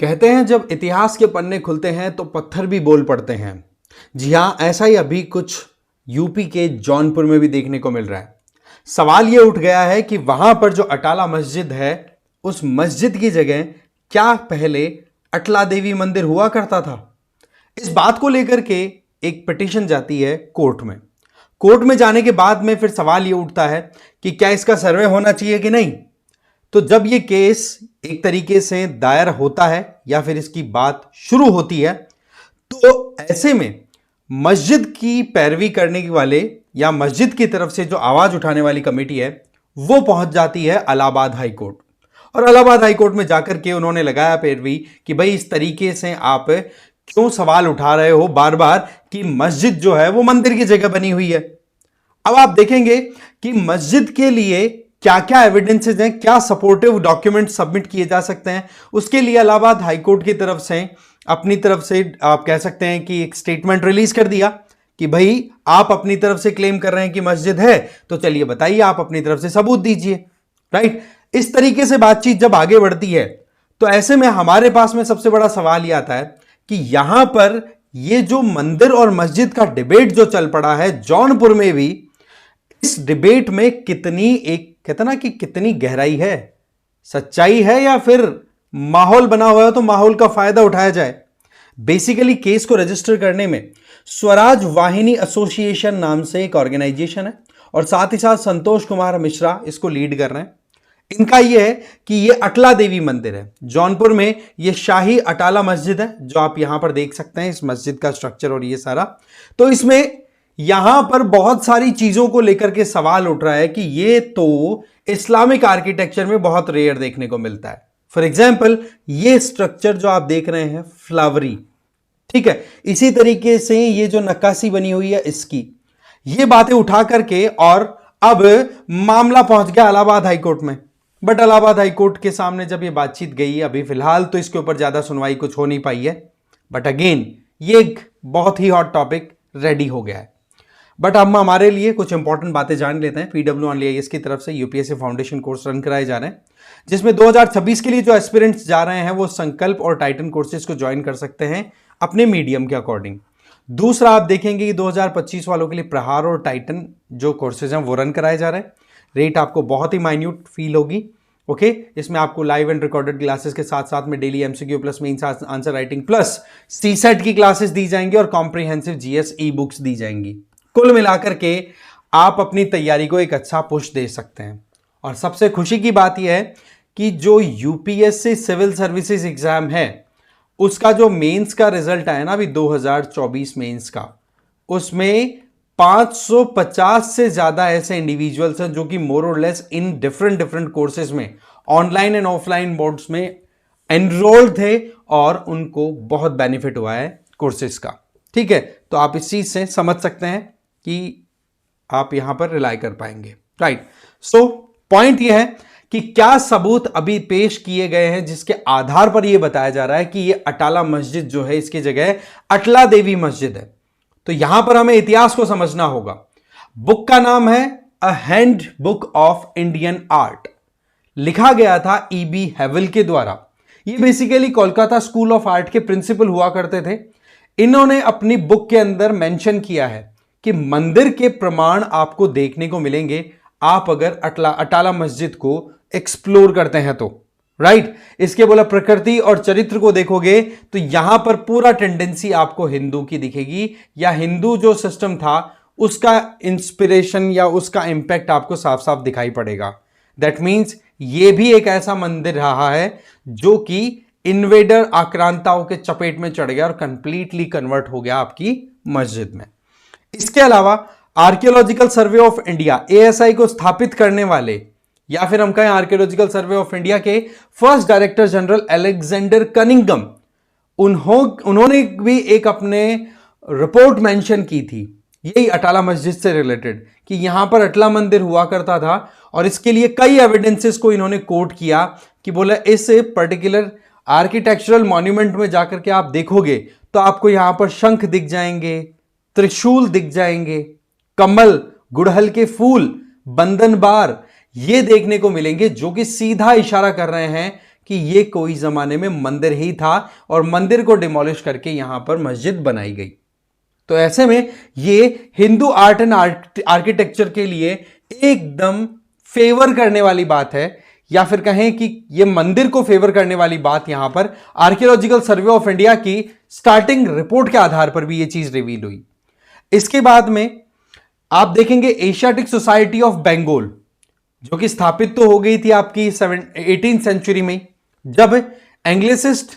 कहते हैं जब इतिहास के पन्ने खुलते हैं तो पत्थर भी बोल पड़ते हैं। जी हाँ, ऐसा ही अभी कुछ यूपी के जौनपुर में भी देखने को मिल रहा है। सवाल ये उठ गया है कि वहां पर जो अटाला मस्जिद है, उस मस्जिद की जगह क्या पहले अटला देवी मंदिर हुआ करता था? इस बात को लेकर के एक पिटीशन जाती है कोर्ट में। कोर्ट में जाने के बाद में फिर सवाल ये उठता है कि क्या इसका सर्वे होना चाहिए कि नहीं। तो जब ये केस एक तरीके से दायर होता है या फिर इसकी बात शुरू होती है, तो ऐसे में मस्जिद की पैरवी करने वाले या मस्जिद की तरफ से जो आवाज उठाने वाली कमेटी है, वो पहुंच जाती है इलाहाबाद हाई कोर्ट। और इलाहाबाद हाई कोर्ट में जाकर के उन्होंने लगाया पैरवी कि भाई इस तरीके से आप क्यों सवाल उठा रहे हो बार बार कि मस्जिद जो है वो मंदिर की जगह बनी हुई है। अब आप देखेंगे कि मस्जिद के लिए क्या क्या एविडेंसेस हैं, क्या सपोर्टिव डॉक्यूमेंट सबमिट किए जा सकते हैं। उसके लिए इलाहाबाद हाईकोर्ट की तरफ से अपनी तरफ से आप कह सकते हैं कि एक स्टेटमेंट रिलीज कर दिया कि भाई आप अपनी तरफ से क्लेम कर रहे हैं कि मस्जिद है, तो चलिए बताइए, आप अपनी तरफ से सबूत दीजिए। राइट, इस तरीके से बातचीत जब आगे बढ़ती है तो ऐसे में हमारे पास में सबसे बड़ा सवाल यह आता है कि यहां पर ये जो मंदिर और मस्जिद का डिबेट जो चल पड़ा है जौनपुर में भी, इस डिबेट में कितनी एक कहते ना कि कितनी गहराई है, सच्चाई है, या फिर माहौल बना हुआ है तो माहौल का फायदा उठाया जाए। बेसिकली केस को रजिस्टर करने में स्वराज वाहिनी एसोसिएशन नाम से एक ऑर्गेनाइजेशन है और साथ ही साथ संतोष कुमार मिश्रा इसको लीड कर रहे हैं। इनका यह है कि यह अटला देवी मंदिर है जौनपुर में, यह शाही अटाला मस्जिद है जो आप यहां पर देख सकते हैं, इस मस्जिद का स्ट्रक्चर और ये सारा। तो इसमें यहां पर बहुत सारी चीजों को लेकर के सवाल उठ रहा है कि ये तो इस्लामिक आर्किटेक्चर में बहुत रेयर देखने को मिलता है। फॉर एग्जाम्पल, ये स्ट्रक्चर जो आप देख रहे हैं फ्लावरी, ठीक है, इसी तरीके से ये जो नक्काशी बनी हुई है इसकी, ये बातें उठा करके और अब मामला पहुंच गया इलाहाबाद हाईकोर्ट में। बट इलाहाबाद हाईकोर्ट के सामने जब ये बातचीत गई, अभी फिलहाल तो इसके ऊपर ज्यादा सुनवाई कुछ हो नहीं पाई है, बट अगेन ये एक बहुत ही हॉट टॉपिक रेडी हो गया है। बट हम हमारे लिए कुछ इंपॉर्टेंट बातें जान लेते हैं। PWIAS की तरफ से यूपीएससी फाउंडेशन कोर्स रन कराए जा रहे हैं, जिसमें 2026 के लिए जो एस्पिरेंट्स जा रहे हैं वो संकल्प और टाइटन कोर्सेज को ज्वाइन कर सकते हैं अपने मीडियम के अकॉर्डिंग। दूसरा, आप देखेंगे कि 2025 वालों के लिए प्रहार और टाइटन जो कोर्सेज हैं वो रन कराए जा रहे हैं। रेट आपको बहुत ही माइन्यूट फील होगी। ओके, इसमें आपको लाइव एंड रिकॉर्डेड क्लासेस के साथ साथ में daily MCQ plus mains answer writing plus CSAT की क्लासेस दी जाएंगी और कॉम्प्रिहेंसिव जीएस ई बुक्स दी जाएंगी। कुल मिलाकर के आप अपनी तैयारी को एक अच्छा पुश दे सकते हैं। और सबसे खुशी की बात यह है कि जो यूपीएससी सिविल सर्विसेज एग्जाम है उसका जो मेंस का रिजल्ट आया ना अभी 2024 मेंस का, उसमें 550 से ज्यादा ऐसे इंडिविजुअल्स हैं जो कि मोर और लेस इन डिफरेंट कोर्सेज में ऑनलाइन एंड ऑफलाइन बोर्ड्स में एनरोल्ड थे और उनको बहुत बेनिफिट हुआ है कोर्सेज का। ठीक है, तो आप इस चीज से समझ सकते हैं कि आप यहां पर रिलाई कर पाएंगे। राइट, सो पॉइंट यह है कि क्या सबूत अभी पेश किए गए हैं जिसके आधार पर यह बताया जा रहा है कि यह अटाला मस्जिद जो है इसकी जगह अटला देवी मस्जिद है। तो यहां पर हमें इतिहास को समझना होगा। बुक का नाम है a hand book of Indian art, लिखा गया था ईबी हेवल के द्वारा। ये basically Kolkata school of art के प्रिंसिपल हुआ करते थे। इन्होंने अपनी बुक के अंदर मेंशन किया है कि मंदिर के प्रमाण आपको देखने को मिलेंगे आप अगर अटाला मस्जिद को एक्सप्लोर करते हैं तो। राइट, इसके बोला प्रकृति और चरित्र को देखोगे तो यहां पर पूरा टेंडेंसी आपको हिंदू की दिखेगी, या हिंदू जो सिस्टम था उसका इंस्पिरेशन या उसका इंपैक्ट आपको साफ साफ दिखाई पड़ेगा। दैट मीन्स ये भी एक ऐसा मंदिर रहा है जो कि इन्वेडर आक्रांताओं के चपेट में चढ़ गया और कंप्लीटली कन्वर्ट हो गया आपकी मस्जिद में। इसके अलावा archaeological survey of India ASI को स्थापित करने वाले, या फिर हम कहें आर्कियोलॉजिकल सर्वे ऑफ इंडिया के first director general Alexander Cunningham, उन्होंने भी एक अपने रिपोर्ट मेंशन की थी यही अटाला मस्जिद से रिलेटेड कि यहां पर अटला मंदिर हुआ करता था। और इसके लिए कई एविडेंसेस को इन्होंने कोट किया कि बोला इस पर्टिकुलर आर्किटेक्चरल मॉन्यूमेंट में जाकर के आप देखोगे तो आपको यहां पर शंख दिख जाएंगे, त्रिशूल दिख जाएंगे, कमल, गुड़हल के फूल, बंधन बार ये देखने को मिलेंगे, जो कि सीधा इशारा कर रहे हैं कि ये कोई जमाने में मंदिर ही था और मंदिर को डिमोलिश करके यहां पर मस्जिद बनाई गई। तो ऐसे में ये हिंदू आर्ट एंड आर्किटेक्चर के लिए एकदम फेवर करने वाली बात है, या फिर कहें कि ये मंदिर को फेवर करने वाली बात यहां पर आर्कियोलॉजिकल सर्वे ऑफ इंडिया की स्टार्टिंग रिपोर्ट के आधार पर भी ये चीज रिवील हुई। इसके बाद में आप देखेंगे एशियाटिक सोसाइटी ऑफ बंगाल, जो कि स्थापित तो हो गई थी आपकी 18th सेंचुरी में, जब एंग्लिसिस्ट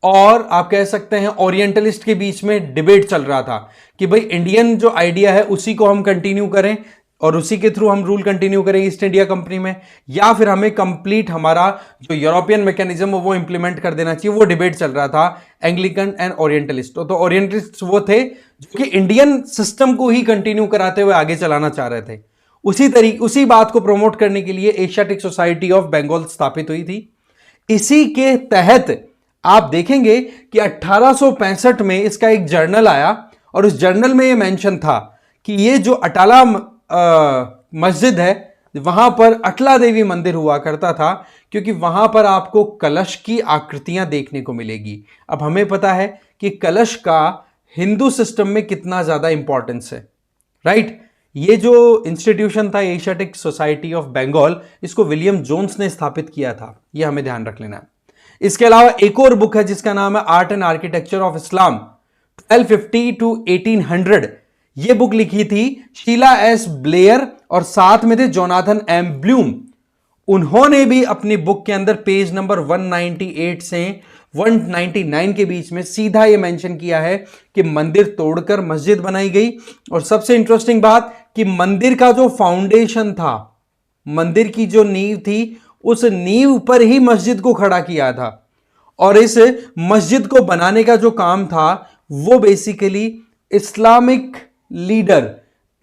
और आप कह सकते हैं ओरिएंटलिस्ट के बीच में डिबेट चल रहा था कि भाई इंडियन जो आइडिया है उसी को हम कंटिन्यू करें और उसी के थ्रू हम रूल कंटिन्यू करें ईस्ट इंडिया कंपनी में, या फिर हमें कंप्लीट हमारा जो यूरोपियन मैकेनिज्म वो इंप्लीमेंट कर देना चाहिए। वो डिबेट चल रहा था एंग्लिकन एंड ओरिएंटलिस्ट। तो ओरिएंटलिस्ट वो थे जो कि इंडियन सिस्टम को ही कंटिन्यू कराते हुए आगे चलाना चाह रहे थे। उसी बात को प्रमोट करने के लिए एशियाटिक सोसाइटी ऑफ बंगाल स्थापित हुई थी। इसी के तहत आप देखेंगे कि 1865 में इसका एक जर्नल आया और उस जर्नल में यह मेंशन था कि ये जो अटाला मस्जिद है वहां पर अटला देवी मंदिर हुआ करता था, क्योंकि वहां पर आपको कलश की आकृतियां देखने को मिलेगी। अब हमें पता है कि कलश का हिंदू सिस्टम में कितना ज्यादा इंपॉर्टेंस है, राइट। ये जो इंस्टीट्यूशन था एशियाटिक सोसाइटी ऑफ बंगाल, इसको विलियम जोन्स ने स्थापित किया था, ये हमें ध्यान रख लेना है। इसके अलावा एक और बुक है जिसका नाम है art and architecture of Islam 1250 to 1800। ये बुक लिखी थी शीला एस ब्लेयर और साथ में थे जोनाथन एम ब्लूम। उन्होंने भी अपनी बुक के अंदर पेज नंबर 198 से 199 के बीच में सीधा ये मेंशन किया है कि मंदिर तोड़कर मस्जिद बनाई गई। और सबसे इंटरेस्टिंग बात कि मंदिर का जो फाउंडेशन था, मंदिर की जो नींव थी, उस नींव पर ही मस्जिद को खड़ा किया था। और इस मस्जिद को बनाने का जो काम था वो basically Islamic leader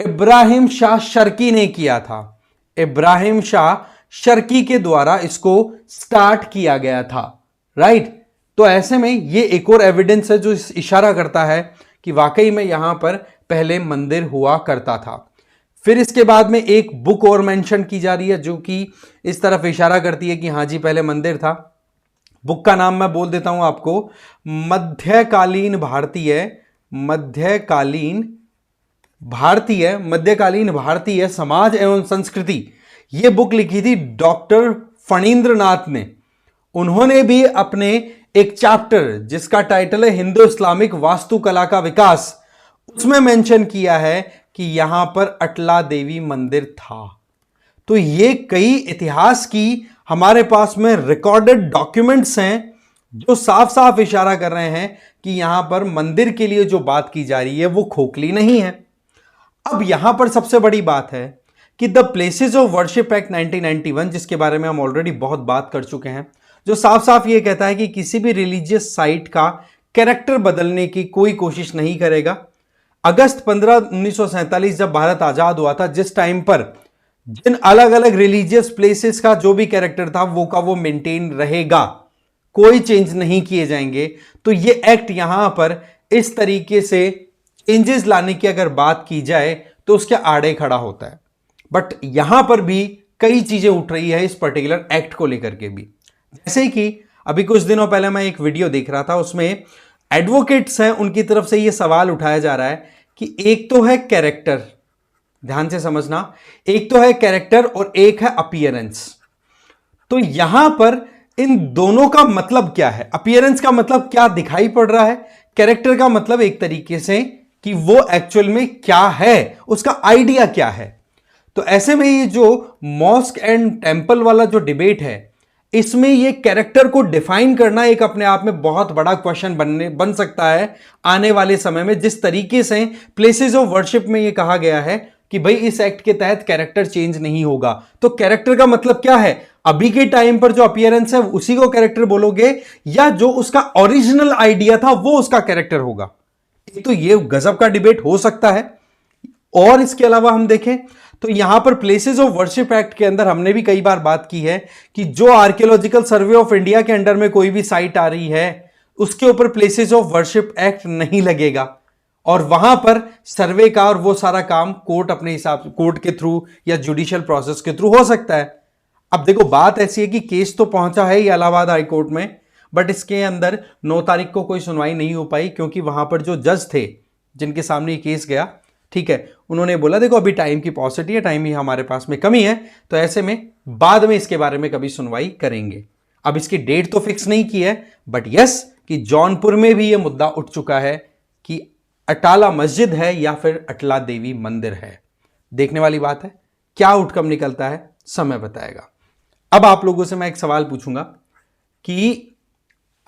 Ibrahim Shah Sharki ने किया था। इब्राहिम शाह शर्की के द्वारा इसको स्टार्ट किया गया था, राइट। तो ऐसे में ये एक और एविडेंस है जो इशारा करता है कि वाकई में यहां पर पहले मंदिर हुआ करता था। फिर इसके बाद में एक बुक और मेंशन की जा रही है जो कि इस तरफ इशारा करती है कि हां जी पहले मंदिर था। बुक का नाम मैं बोल देता हूं आपको, मध्यकालीन भारतीय समाज एवं संस्कृति। यह बुक लिखी थी डॉक्टर फणींद्र नाथ ने। उन्होंने भी अपने एक चैप्टर जिसका टाइटल है हिंदू इस्लामिक वास्तुकला का विकास, उसमें मेंशन किया है कि यहां पर अटला देवी मंदिर था। तो ये कई इतिहास की हमारे पास में रिकॉर्डेड डॉक्यूमेंट्स हैं जो साफ साफ इशारा कर रहे हैं कि यहां पर मंदिर के लिए जो बात की जा रही है वो खोखली नहीं है। अब यहां पर सबसे बड़ी बात है कि the places of worship act 1991, जिसके बारे में हम ऑलरेडी बहुत बात कर चुके हैं, जो साफ साफ ये कहता है कि किसी भी रिलीजियस साइट का कैरेक्टर बदलने की कोई कोशिश नहीं करेगा। अगस्त 15, 1947 जब भारत आजाद हुआ था, जिस टाइम पर जिन अलग अलग रिलीजियस प्लेसेस का जो भी कैरेक्टर था वो मेंटेन रहेगा, कोई चेंज नहीं किए जाएंगे। तो ये एक्ट यहां पर इस तरीके से चेंजेस लाने की अगर बात की जाए तो उसके आड़े खड़ा होता है। बट यहां पर भी कई चीजें उठ रही है इस पर्टिकुलर एक्ट को लेकर के भी। जैसे कि अभी कुछ दिनों पहले मैं एक वीडियो देख रहा था, उसमें एडवोकेट्स हैं, उनकी तरफ से यह सवाल उठाया जा रहा है कि एक तो है कैरेक्टर, ध्यान से समझना, एक तो है कैरेक्टर और एक है अपीयरेंस। तो यहां पर इन दोनों का मतलब क्या है? अपीयरेंस का मतलब क्या दिखाई पड़ रहा है, कैरेक्टर का मतलब एक तरीके से कि वो एक्चुअल में क्या है, उसका आइडिया क्या है। तो ऐसे में ये जो मॉस्क एंड टेंपल वाला जो डिबेट है, इसमें ये कैरेक्टर को डिफाइन करना एक अपने आप में बहुत बड़ा क्वेश्चन बन सकता है आने वाले समय में। जिस तरीके से प्लेसेस ऑफ वर्शिप में ये कहा गया है कि भाई इस एक्ट के तहत कैरेक्टर चेंज नहीं होगा, तो कैरेक्टर का मतलब क्या है? अभी के टाइम पर जो अपीयरेंस है उसी को कैरेक्टर बोलोगे, या जो उसका ओरिजिनल आइडिया था वो उसका कैरेक्टर होगा? तो ये गजब का डिबेट हो सकता है। और इसके अलावा हम देखें तो यहां पर प्लेसेस ऑफ वर्शिप एक्ट के अंदर हमने भी कई बार बात की है कि जो आर्कियोलॉजिकल सर्वे ऑफ इंडिया के अंडर में कोई भी साइट आ रही है उसके ऊपर प्लेसेस ऑफ वर्शिप एक्ट नहीं लगेगा, और वहां पर सर्वे का और वो सारा काम कोर्ट अपने हिसाब से, कोर्ट के थ्रू या जुडिशियल प्रोसेस के थ्रू हो सकता है। अब देखो बात ऐसी है कि केस तो पहुंचा है ये इलाहाबाद हाई कोर्ट में, बट इसके अंदर 9 तारीख को कोई सुनवाई नहीं हो पाई, क्योंकि वहां पर जो जज थे जिनके सामने ये केस गया, ठीक है, उन्होंने बोला देखो अभी टाइम की पॉसिटी है, टाइम ही हमारे पास में कमी है, तो ऐसे में बाद में इसके बारे में कभी सुनवाई करेंगे। अब इसकी डेट तो फिक्स नहीं की है, बट यस कि जौनपुर में भी यह मुद्दा उठ चुका है कि अटाला मस्जिद है या फिर अटला देवी मंदिर है। देखने वाली बात है, क्या आउटकम निकलता है समय बताएगा। अब आप लोगों से मैं एक सवाल पूछूंगा कि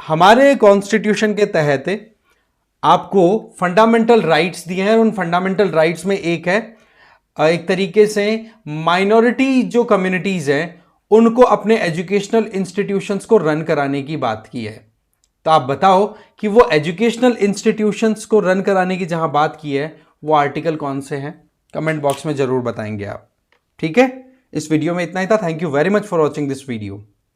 हमारे कॉन्स्टिट्यूशन के तहत आपको फंडामेंटल राइट्स दिए हैं, उन फंडामेंटल राइट्स में एक है एक तरीके से माइनॉरिटी जो कम्युनिटीज हैं उनको अपने एजुकेशनल इंस्टीट्यूशंस को रन कराने की बात की है। तो आप बताओ कि वो एजुकेशनल इंस्टीट्यूशंस को रन कराने की जहां बात की है वो आर्टिकल कौन से हैं, कमेंट बॉक्स में जरूर बताएंगे आप। ठीक है, इस वीडियो में इतना ही था। Thank you very much for watching this video.